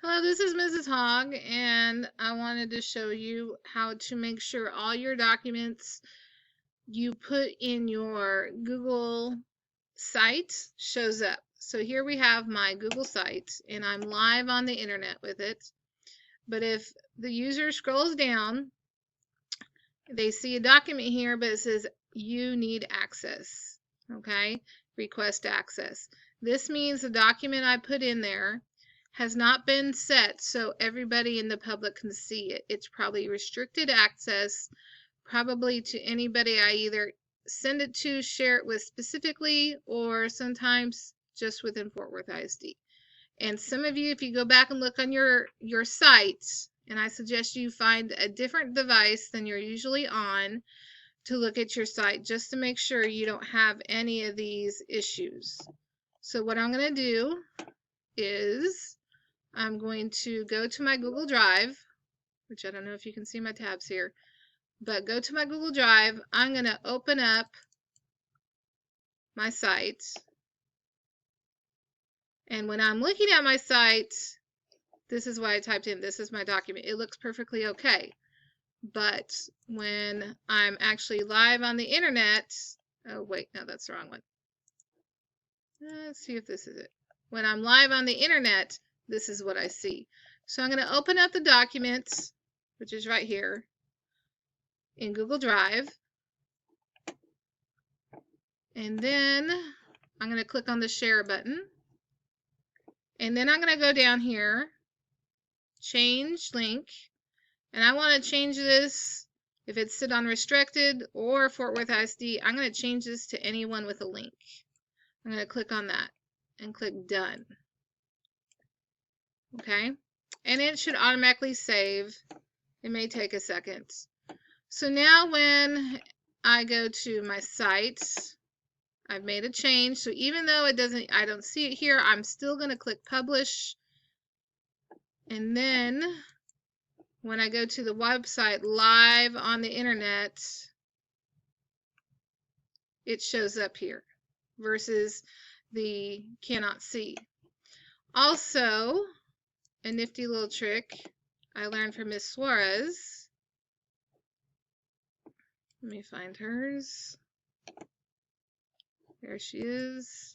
Hello, this is Mrs. Hogg, and I wanted to show you how to make sure all your documents you put in your Google site shows up. So here we have my Google site, and I'm live on the internet with it. But if the user scrolls down, they see a document here, but it says you need access. Okay, request access. This means the document I put in there has not been set so everybody in the public can see it. It's probably restricted access, probably to anybody I either send it to, share it with specifically, or sometimes just within Fort Worth ISD. And some of you, if you go back and look on your site, and I suggest you find a different device than you're usually on to look at your site just to make sure you don't have any of these issues. So what I'm going to do is I'm going to go to my Google Drive, which I don't know if you can see my tabs here, but go to my Google Drive. I'm going to open up my site. And when I'm looking at my site, this is what I typed in. This is my document. It looks perfectly okay. But when I'm actually live on the internet, oh wait, no, that's the wrong one. Let's see if this is it. When I'm live on the internet, this is what I see. So I'm going to open up the documents, which is right here in Google Drive. And then I'm going to click on the share button. And then I'm going to go down here, change link. And I want to change this, if it's sit on restricted or Fort Worth ISD, I'm going to change this to anyone with a link. I'm going to click on that and click done. Okay, and it should automatically save. It may take a second. So now when I go to my site, I've made a change. So even though I don't see it here, I'm still going to click publish. And then when I go to the website live on the internet, it shows up here versus the cannot see. Also, a nifty little trick I learned from Miss Suarez. Let me find hers. There she is.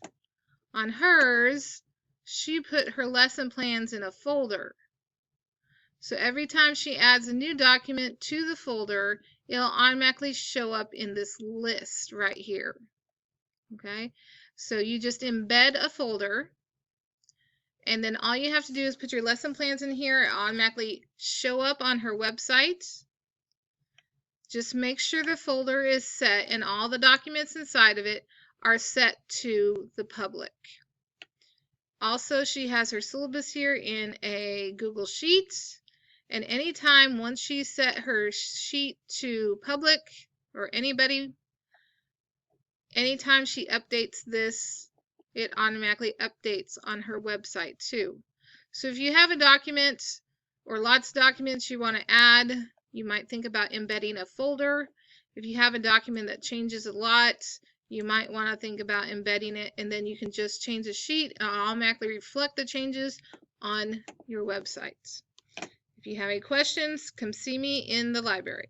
On hers, she put her lesson plans in a folder. So every time she adds a new document to the folder, it'll automatically show up in this list right here. Okay, so you just embed a folder, and then all you have to do is put your lesson plans in here. It'll automatically show up on her website. Just make sure the folder is set and all the documents inside of it are set to the public. Also, she has her syllabus here in a Google Sheet. And anytime once she set her sheet to public or anybody, anytime she updates this, it automatically updates on her website too. So if you have a document or lots of documents you want to add, you might think about embedding a folder. If you have a document that changes a lot, you might want to think about embedding it, and then you can just change the sheet and automatically reflect the changes on your website. If you have any questions, come see me in the library.